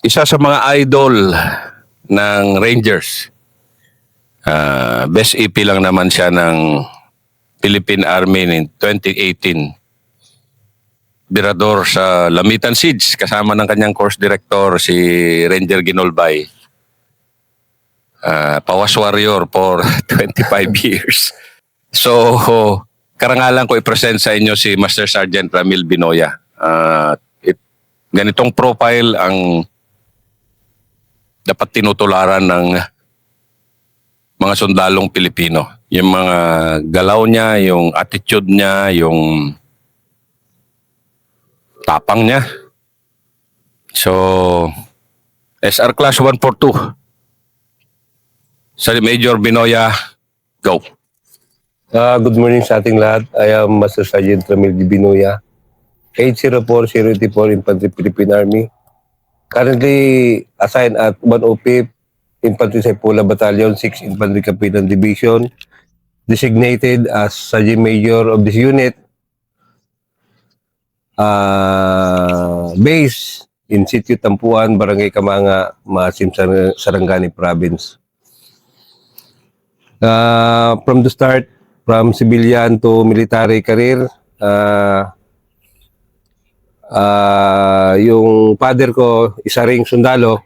isa sa mga idol ng Rangers. Best EP lang naman siya ng Philippine Army in 2018. Birador sa Lamitan Siege kasama ng kanyang course director si Ranger Ginolbay. Pawas warrior for 25 years. So, karangalan ko i-present sa inyo si Master Sergeant Ramil Binoya. Ganitong profile ang dapat tinutularan ng mga sundalong Pilipino. Yung mga galaw niya, yung attitude niya, yung tapang niya. So, SR Class 142. Sa Major Binoya, go. Good morning sa ating lahat. I am Master Sergeant Ramil Binoya, 804-084 Infantry Philippine Army. Currently assigned at 105 Infantry Saipula Battalion, 6 Infantry Kapitan Division. Designated as Sergeant Major of this unit. Base in Sitio Tampuan, Barangay Kamanga, Maasim, Sarangani Province. From the start, from civilian to military career, yung father ko, isa ring sundalo.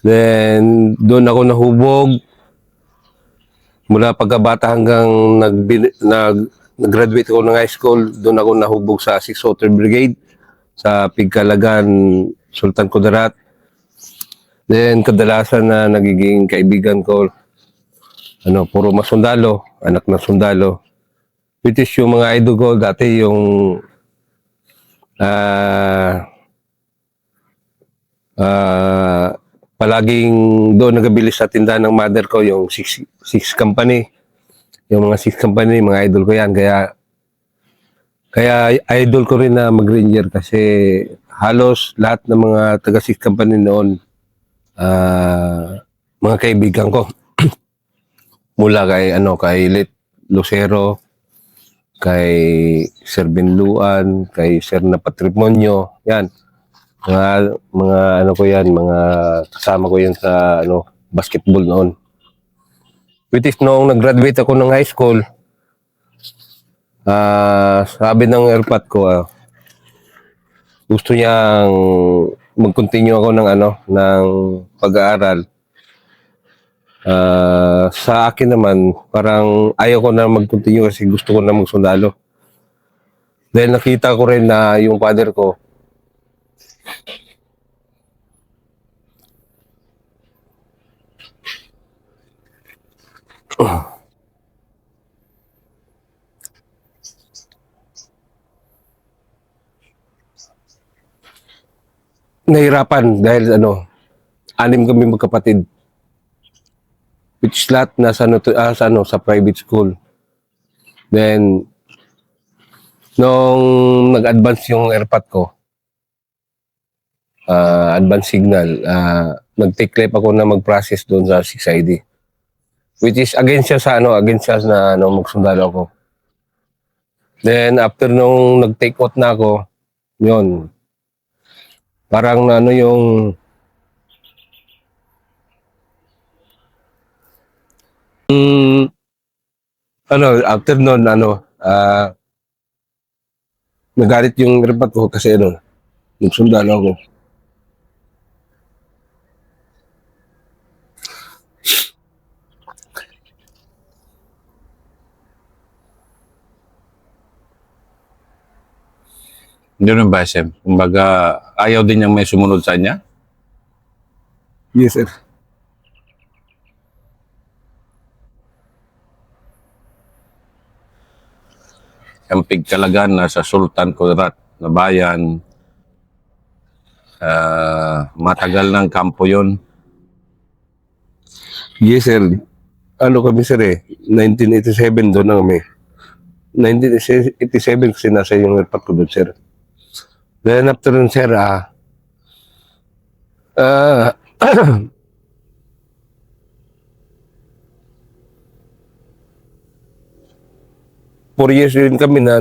Then, doon ako nahubog. Mula pagkabata hanggang nag-graduate ako ng high school, doon ako nahubog sa 6th Water Brigade sa Pigkalagan, Sultan Kudarat. Then, kadalasan na nagiging kaibigan ko, puro mga sundalo, anak na sundalo. Which is yung mga idol ko dati yung palaging doon nagabili sa tindahan ng mother ko yung six company. Yung mga 6 company, mga idol ko yan. Kaya idol ko rin na mag-ranger kasi halos lahat ng mga taga 6 company noon mga kaibigan ko. Mula kay Lit Lucero, kay Sir Binluan, kay Sir na Patrimonio, yan. Mga ko yan, mga kasama ko yan sa basketball noon. Which is noong nag-graduate ako ng high school, sabi ng airpat ko, gusto niyang mag-continue ako ng pag-aaral. Sa akin naman, parang ayaw ko na mag-continue kasi gusto ko na magsundalo. Dahil nakita ko rin na yung father ko, nahirapan dahil 6 kami magkapatid. Which lahat nasa sa private school. Then, nung nag-advance yung airpat ko, advance signal, nag-take clip ako na mag-process doon sa 6ID. Which is against siya na magsundalo ako. Then, after nung nag-take out na ako, yun, parang yung after nun, nagalit yung airpat ko kasi nagsundalo ako. Yun ang ba, Sem? Kumbaga, ayaw din niyang may sumunod sa kanya? Yes, sir. Ang Pigkalagan na sa Sultan Kudarat na bayan. Matagal ng kampo yun. Yes, sir. Kami, sir, 1987 doon na kami. 1987 kasi nasa yung airpat ko doon, sir. Then after nun, sir, 4 years din kami na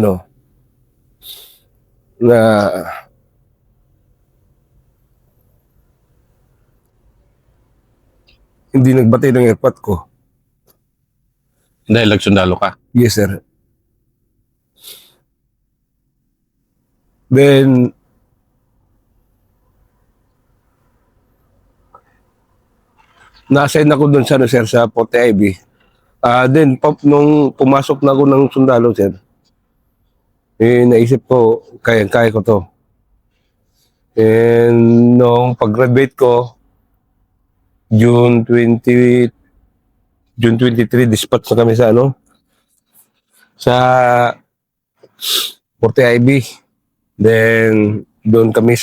hindi nagbatay ng airpot ko. Dahil nagsundalo ka. Yes, sir. Then, na-assign ako doon sa, ano, sir, sa Forte Ivy. Then, nung pumasok na ako ng sundalo, sir, naisip ko, kaya ko to. And nung pag-graduate ko, June 23, dispatch na kami sa, ano, sa Forte Ivy. Then, doon kami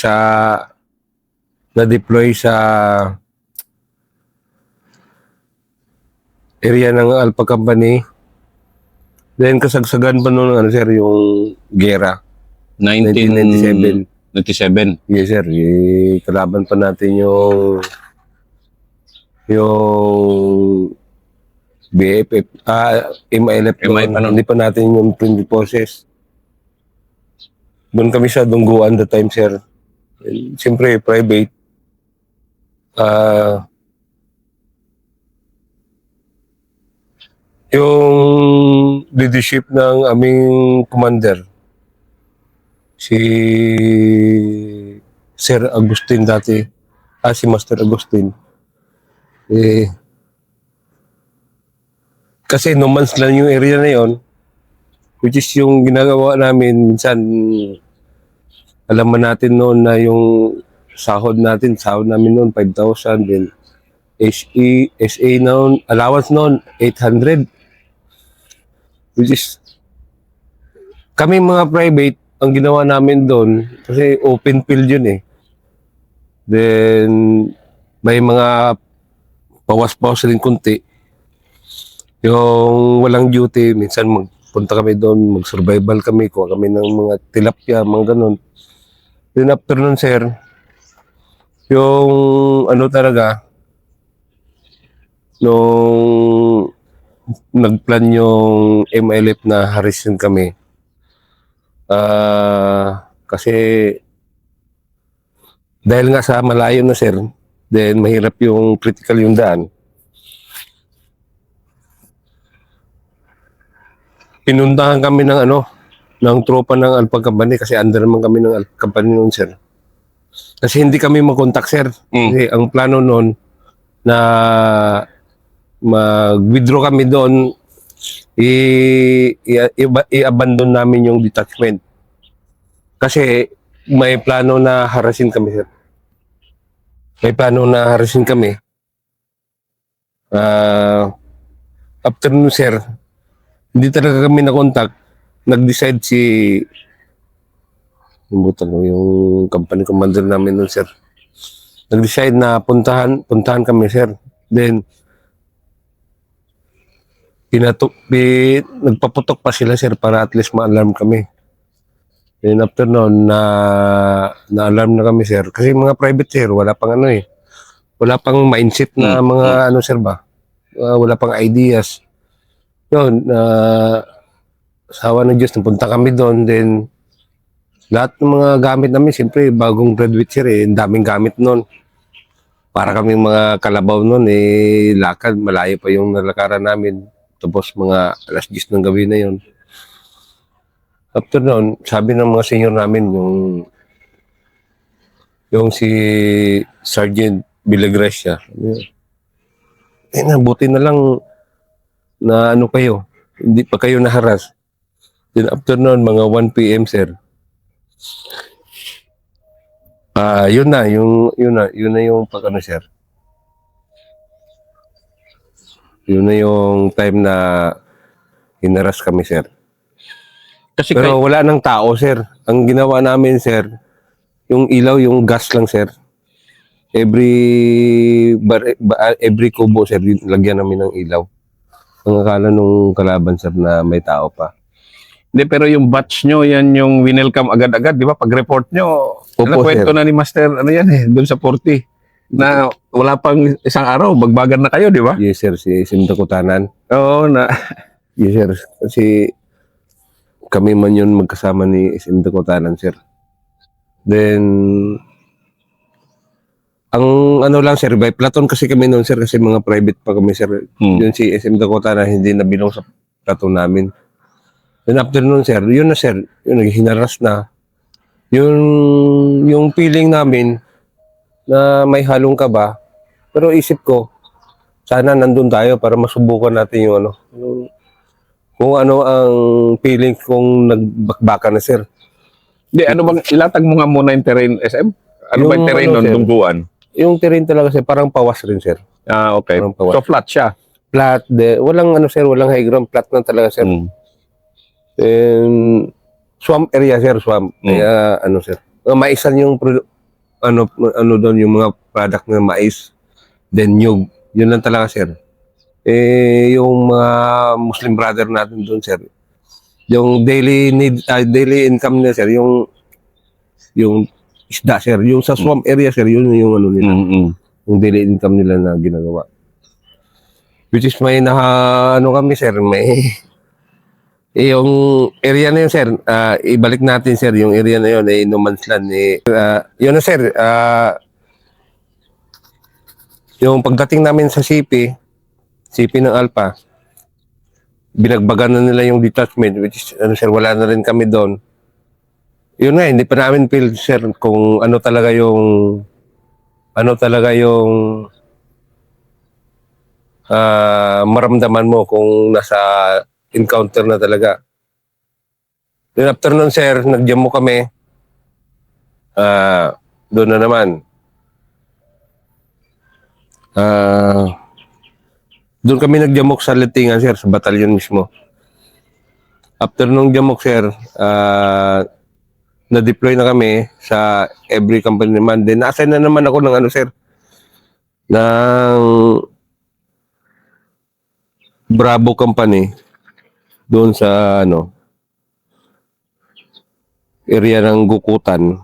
na-deploy sa area ng Alpha Company. Then, kasagsagan pa noon, ano, sir, yung gera. 1997. 97. Yes, sir. Kalaban pa natin yung BFF, MILF. MI pa nun. Hindi pa natin yung 20 forces. Doon kami sa Dungguan the time, sir. Siyempre, private. Yung leadership ng aming commander, si Sir Agustin dati, si Master Agustin. Kasi no man's land yung area na yon, which is yung ginagawa namin, minsan, alam mo natin noon na yung sahod namin noon, 5,000, then SA noon, allowance noon, 800. Which is, kami mga private, ang ginawa namin doon, kasi open field yun eh. Then, may mga pawas-pawas rin kunti. Yung walang duty, minsan magpunta kami doon, mag-survival kami, kuha kami ng mga tilapia, mga ganun. Then after nun, sir, yung ano talaga, nung nagplan yung MILF na harassment kami, kasi dahil nga sa malayo na, sir, then mahirap yung critical yung daan. Pinuntahan kami ng ng tropa ng Alpha Company kasi under naman kami ng Alpha Company noon, sir. Kasi hindi kami mag-contact, sir. Kasi ang plano noon na mag-withdraw kami doon, i-abandon namin yung detachment. Kasi may plano na harasin kami, sir. May plano na harasin kami. After nun, sir, hindi talaga kami na-contact. Nag-decide yung company commander namin nun, sir. Nag-decide na puntahan kami, sir. Then, nagpaputok pa sila, sir, para at least ma-alarm kami. Then after nun, na-alarm na kami, sir. Kasi mga private, sir, wala pang wala pang mindset na mga sir ba? Wala pang ideas. Yun, asawa ng Diyos, napunta kami doon. Then, lahat ng mga gamit namin, siyempre, bagong graduate, sir, ang daming gamit noon. Para kaming mga kalabaw noon, lakad, malayo pa yung nalakaran namin. Tapos mga alas 10 ng gabi na yun. After noon, sabi ng mga senior namin, yung si Sergeant Villagracia, nabuti na lang na kayo, hindi pa kayo naharas. Then after noon, mga 1 p.m., sir. Yun na yung sir. Yun na yung time na hinaras kami, sir. Kasi Pero wala nang tao, sir. Ang ginawa namin, sir, yung ilaw, yung gas lang, sir. Every kubo, sir, lagyan namin ng ilaw. Ang akala nung kalaban, sir, na may tao pa. Hindi, pero yung batch nyo, yan yung winelcome agad-agad, di ba? Pag-report nyo, kwento sir. na ni Master, doon sa 40, na wala pang isang araw, bagbagan na kayo, di ba? Yes, sir, si Simtakutanan. Oo, Yes, sir. Kasi kami man yun magkasama ni SM Dakota, sir. Then, ang ano lang sir, by platoon kasi kami noon sir kasi mga private pa kami sir. Hmm. Yun si SM Dakota na hindi nabilong sa platoon namin. Then after noon sir, yun na sir, yun naghinaras na. Yung feeling namin na may halong kaba, pero isip ko, sana nandun tayo para masubukan natin yung ano, kung ano ang feeling kung nagbakbakan na sir. Di, ano bang, ilatag mo nga muna yung terrain, SM? Ano ba yung Yung terrain ano, nun, sir? Dungguan? Yung terrain talaga sir, parang pawas rin sir. Ah, okay. Parang pawas. So, flat siya. Flat, walang ano sir, walang high ground, flat na talaga sir. Mm. And swamp area sir, swamp. Kaya ano sir, maisan yung ano doon yung mga product na mais, then nyug. Yun lang talaga sir. Yung mga Muslim brother natin doon sir, yung daily need, daily income nila sir, yung isda sir, yung sa swamp area sir, yun yung ano nila, yung daily income nila na ginagawa. Which is may ano kami sir, may yung area na yun sir, ibalik natin sir, yung area na yun, no man's land. Yun na sir, yung pagdating namin sa CP ng Alpha, binagbagan na nila yung detachment, which is, ano sir, wala na rin kami doon. Yun nga, hindi pa namin feel sir kung ano talaga yung maramdaman mo kung nasa encounter na talaga. Then after nun sir, nag-jam kami. Doon na naman. Doon kami nagjamok sa Litingan sir, sa batalyon mismo. After nung jamok sir, na-deploy na kami sa every company naman. Then na-assign na naman ako ng ano sir, ng Bravo company doon sa ano area ng Gukutan.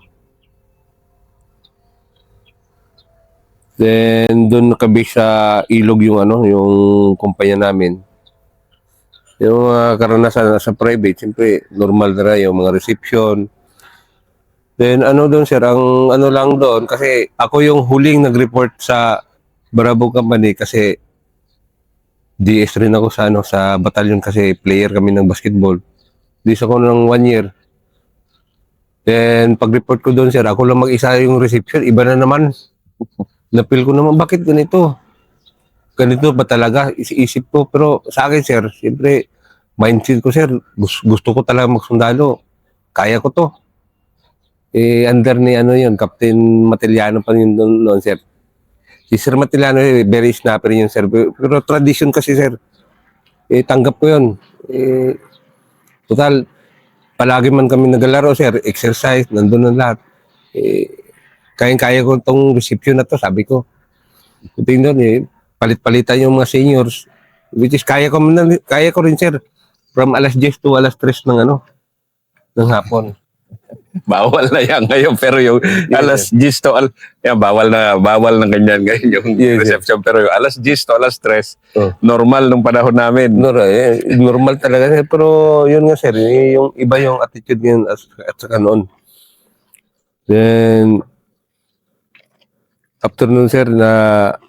Then doon nakabase sa ilog yung ano yung kumpanya namin. Yung karanasan sa private, siyempre normal na yung mga reception. Then ano doon sir, ang ano lang doon kasi ako yung huling nag-report sa Bravo company kasi DS rin ako sa ano sa batalyon kasi player kami ng basketball. DS ako ng 1 year. Then pag-report ko doon sir, ako lang mag-isa yung reception, iba na naman. Napil ko naman bakit ganito? Ganito ba talaga? Isip ko pero sa akin sir, siyempre mindset ko sir, gusto ko talaga magsundalo. Kaya ko to. Under ni ano yun, Captain Matiliano pa yun noon sir. Si Sir Matiliano, very snapper yun sir. Pero tradition kasi sir. Tanggap ko yun. Total, palagi man kami nagalaro sir, exercise, nandun na lahat. Kaya ko tong reception na to, sabi ko. Kuting doon palit-palitan yung mga seniors. Which is kaya ko rin sir. From alas 10 to alas 3 ng hapon. Bawal na yan ngayon, pero yung alas 10 to yan, bawal na ganyan ngayon yung reception. Pero yung alas 10 to alas 3, normal nung panahon namin. Normal talaga sir. Pero yun nga sir, yung iba yung attitude ngayon at saka noon. Then, after nun sir, na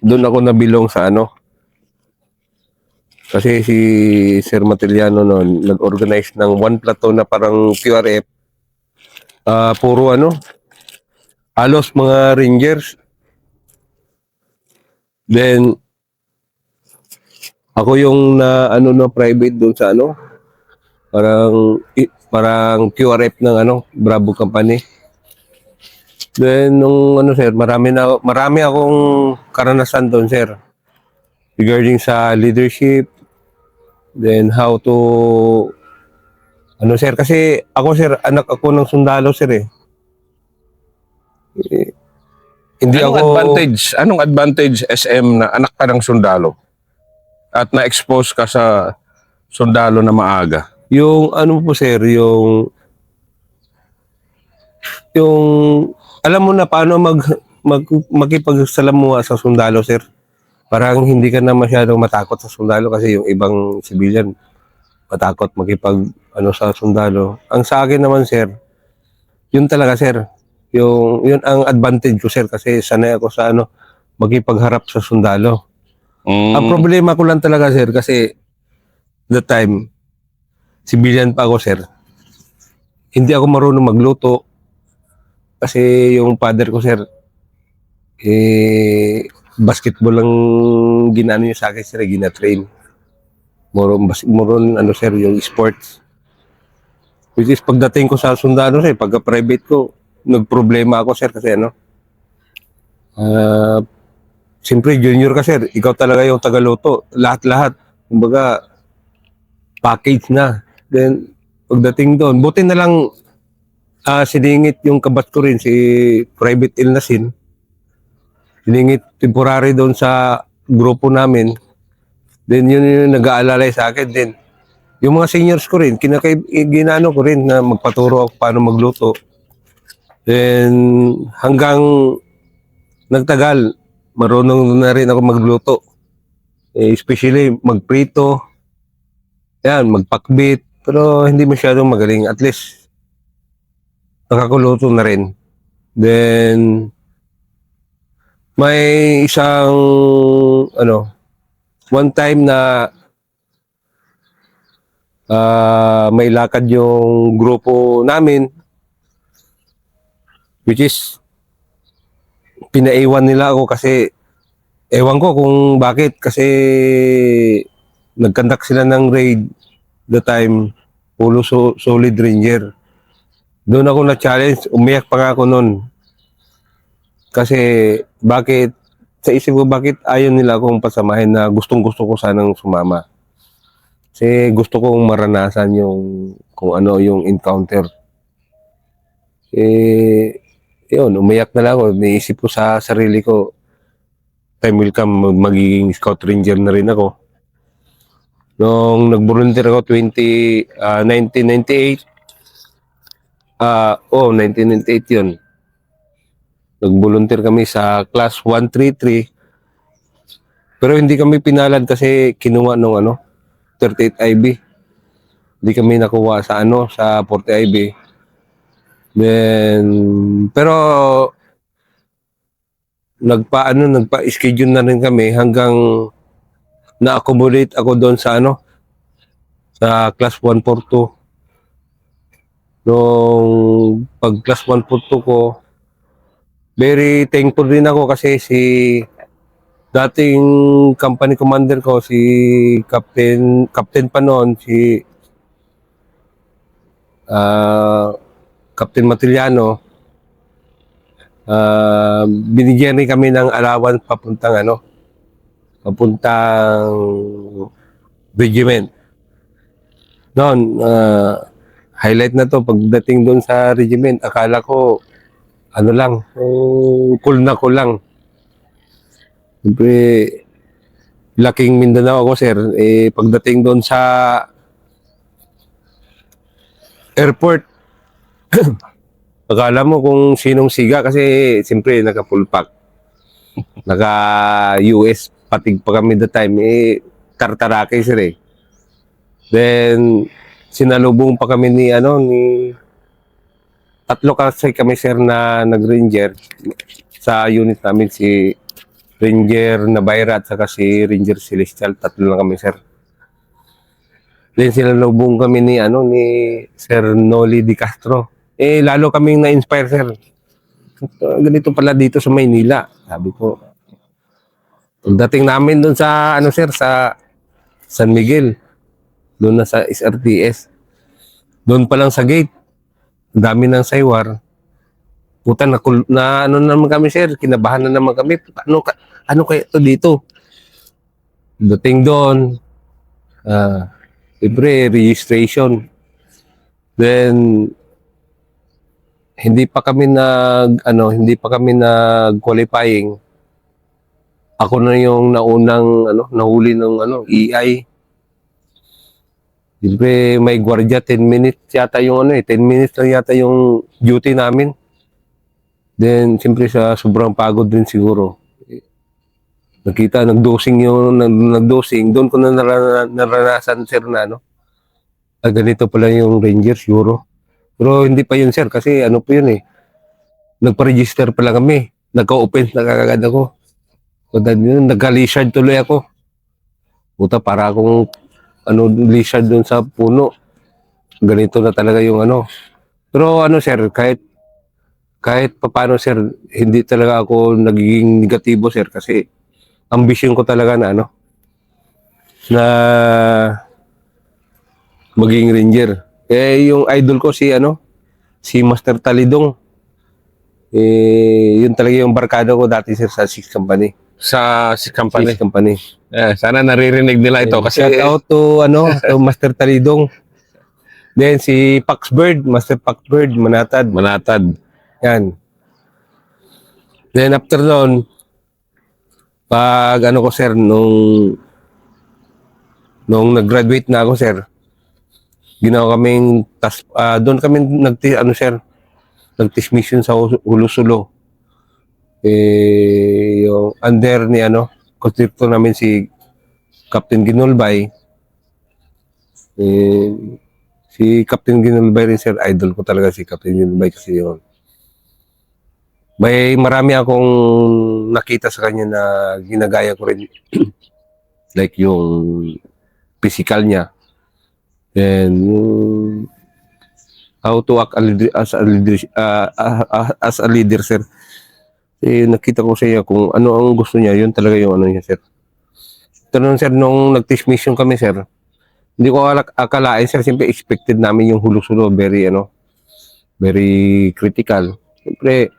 doon ako nabilong sa ano. Kasi si Sir Matiliano noon, nag-organize ng one platoon na parang QRF. Puro ano, halos mga Rangers. Then, ako yung na private doon sa ano, parang QRF ng ano, Bravo company. Then, nung ano sir, marami akong karanasan doon sir. Regarding sa leadership, then how to ano sir, kasi ako sir, anak ako ng sundalo sir hindi Anong advantage SM na anak ka ng sundalo at na-expose ka sa sundalo na maaga? Yung ano po sir, yung alam mo na paano makipagsalamuha sa sundalo sir. Parang hindi ka na masyadong matakot sa sundalo kasi yung ibang civilian matakot sa sundalo. Ang sa akin naman sir, yun talaga sir, Yun ang advantage ko, sir, kasi sanay ako sa ano, makipagharap sa sundalo. Ang problema ko lang talaga, sir, kasi the time, civilian pa ako, sir. Hindi ako marunong magluto. Kasi yung father ko, sir, basketball lang ginano niya sa akin, sir, gina-train. Moron, ano, sir, yung sports. Which is, pagdating ko sa sundalo, sir, pagka-private ko, nagproblema ako, sir, kasi ano, siyempre, junior ka, sir, ikaw talaga yung tagaluto. Lahat-lahat. Kumbaga, package na. Then, pagdating doon, buti na lang siningit yung kabat ko rin, si Private Ilnasin. Siningit temporary doon sa grupo namin. Then, yun yung nag-aalalay sa akin. Then, yung mga seniors ko rin, ginano ko rin na magpaturo ako paano magluto. Then, hanggang nagtagal, marunong na rin ako magluto. Especially magprito, yan, magpakbit, pero hindi masyadong magaling. At least, nakakuluto na rin. Then, may isang, one time na may lakad yung grupo namin, which is, pinaiwan nila ako kasi, ewan ko kung bakit, kasi nagkandak sila ng raid the time, Polo Solid Ranger. Doon ako na-challenge, umiyak pa nga ako noon. Kasi bakit, sa isip ko bakit ayaw nila akong pasamahin na gustong-gusto ko sanang sumama. Kasi gusto kong maranasan yung kung ano yung encounter. Yun, umiyak na lang ako. Naisip ko sa sarili ko, time will come, magiging scout ranger na rin ako. Nung nag-volunteer ako 1998, 1998 yun. Nag-volunteer kami sa class 133. Pero hindi kami pinalad kasi kinuha nung 38 IB. Hindi kami nakuha sa sa 40 IB. Then, pero nagpa-schedule na rin kami hanggang na-accommodate ako doon sa sa class 142. Nung pag class 142 ko, very thankful din ako kasi si dating company commander ko, si Captain pa noon, si Captain Matiliano, binigyan rin kami ng allowance papuntang regiment. Noon, highlight na to, pagdating doon sa regiment, akala ko, cool lang. Siyempre, laking Mindanao ako, sir. Pagdating doon sa airport, akala mo kung sinong siga kasi siyempre naka-full pack. Naka-US patig pa kami the time. Tartarake, sir. Then, sinalubong pa kami ni tatlo kasi kami, sir, na nag-ranger sa unit namin, si Ranger Nabayra at saka si Ranger Celestial. Tatlo lang kami, sir. Then sinalubong kami ni Sir Noli Di Castro. Lalo kaming na-inspire, sir. Ganito pala dito sa Maynila, sabi ko. Pagdating namin doon sa sir, sa San Miguel, doon na sa SRTS. Doon pa lang sa gate, ang dami ng saywar. Puta, naman kami, sir, kinabahan na naman kami. Ano kaya ito dito? Dating doon, libre registration. Then, hindi pa kami nag-qualifying. Ako na yung naunang, nahuli ng, EI. Siyempre, may gwardiya, 10 minutes yata yung 10 minutes lang yata yung duty namin. Then, siyempre sa sobrang pagod din siguro. Nakita, nagdosing. Doon ko na naranasan, sir, na ganito pala yung Ranger, siguro. Pero hindi pa yun, sir, kasi po yun nagpa-register pa lang kami. Nagka-open na kagad ako. So, nagka-lizard tuloy ako. Puta, para akong lizard doon sa puno. Ganito na talaga yung ano. Pero sir, kahit paano sir, hindi talaga ako nagiging negatibo sir kasi ambisyon ko talaga na na maging ranger. Yung idol ko si Master Talidong. Yun talaga yung barkada ko dati sir sa Six Company. Sa si company. Six Company. Sana naririnig nila ito kasi Shout out to to Master Talidong. Then si Pax Bird, Master Pax Bird, Manatad. manatad. Yan. Then after noon, pag ko sir, nung nag-graduate na ako sir, ginawa kaming doon kami nag-test mission sa Hulusulo. Yung under ni konstrukto namin si Captain Ginolbay. Si Captain Ginolbay rin sir, idol ko talaga si Captain Ginolbay kasi yun. May marami akong nakita sa kanya na ginagaya ko rin. Like yung physical niya. And how to act as a leader, sir. Nakita ko sa iya kung ano ang gusto niya, yun talaga yung niya, sir. Ito nun, sir, nung nag-test mission kami, sir, hindi ko akalain, sir, siyempre expected namin yung Hulusulo, very critical. Siyempre,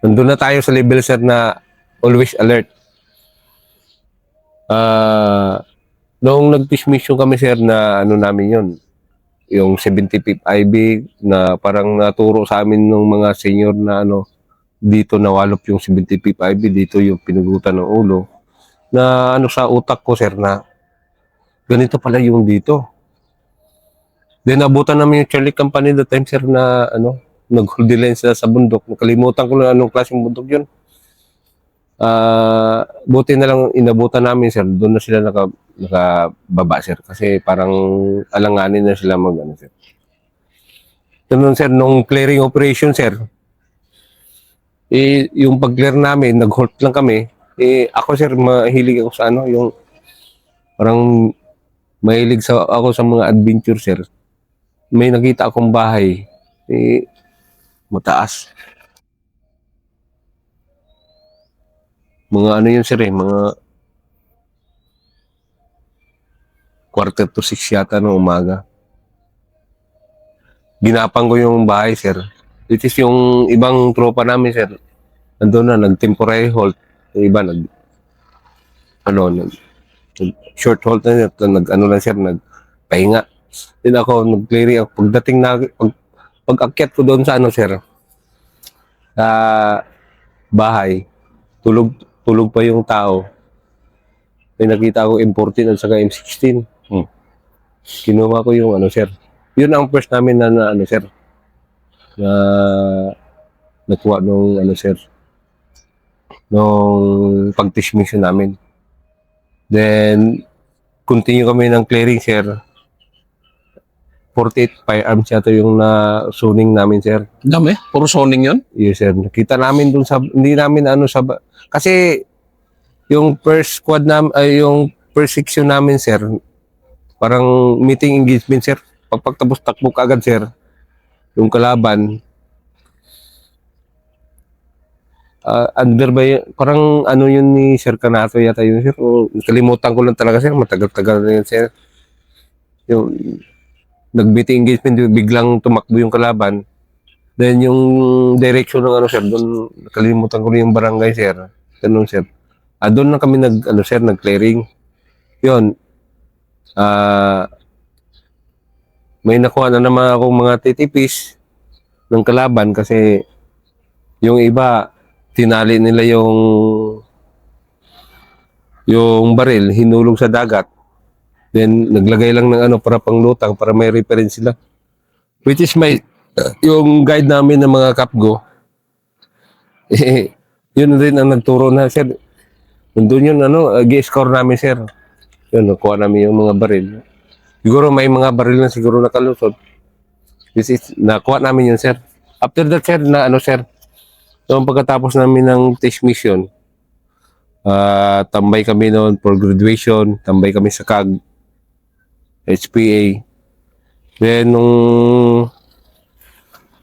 nandun na tayo sa level, sir, na always alert. Noong nag-test mission kami, sir, na namin yun, yung 75th IB na parang naturo sa amin ng mga senior na dito nawalop yung 75th IB, dito yung pinugutan ng ulo, na sa utak ko, sir, na ganito pala yung dito. Then, abutan namin yung Charlie Company that time, sir, na nag-holding line sila sa bundok. Nakalimutan ko na anong klaseng bundok yun. Buti na lang inabutan namin, sir. Doon na sila nakababa, sir. Kasi parang alanganin na sila sir. Ganun, sir, nung clearing operation, sir, yung pag-clear namin, nag-halt lang kami. Ako, sir, mahilig ako sa yung parang mahilig ako sa mga adventure, sir. May nakita akong bahay. Mataas. Mga yun, sir, mga 5:45 yata ng umaga. Ginapang ko yung bahay, sir. It is yung ibang tropa namin, sir. Nandun na, nag-temporary halt. Yung iba, short halt na, lang, sir, nagpahinga. Then ako, nag-clearing ako. Pagdating na, pag-akyat ko doon sa sir, sa bahay, tulog pa yung tao. May nakita ko M14 at saka M16. Kinuha ko yung sir. Yun ang first namin na sir, na nakuha nung sir, nung pag-test mission namin. Then, continue kami ng clearing, sir. 48 firearms yata yung na-zoning namin, sir. Dami, puro zoning yun. Yes, sir. Nakita namin dun sa, hindi namin kasi yung first squad yung first section namin, sir, parang meeting engagement, sir. Pagtapos takbo agad, sir, yung kalaban, under by, parang yun ni Sir Canato yata yun, sir. Kalimutan ko lang talaga, sir. Matagal-tagal na yun, sir. Yung nag-meeting engagement, biglang tumakbo yung kalaban. Then yung direction ng sir, doon nakalimutan ko rin yung barangay, sir. Ganun, sir. Doon na kami sir, nag-clearing. Yun. May nakuha na naman akong mga titipis ng kalaban kasi yung iba, tinali nila yung baril, hinulog sa dagat. Then, naglagay lang ng para panglutang, para may reference sila. Which is yung guide namin ng mga kapgo, yun rin ang nagturo na, sir. Nandun yun, gi-score namin, sir. Yun, nakuha namin yung mga baril. Siguro may mga baril na siguro nakalusot. This is, nakuha namin yun, sir. After that, sir, sir, So, pagkatapos namin ng test mission, tambay kami noon for graduation, tambay kami sa CAG, HPA. Then, nung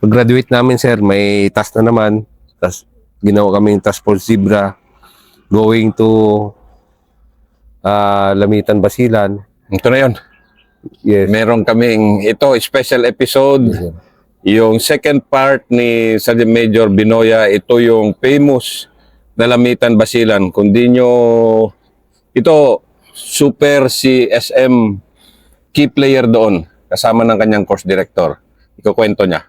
pag-graduate namin, sir, may task na naman. Tapos, ginawa kaming task for Zebra, going to Lamitan, Basilan. Ito na yun. Yes. Meron kaming, ito, special episode. Yes, sir. Yung second part ni Sergeant Major Binoya, ito yung famous na Lamitan, Basilan. Kung di nyo, ito, super si SM key player doon, kasama ng kanyang course director. Ikukwento niya.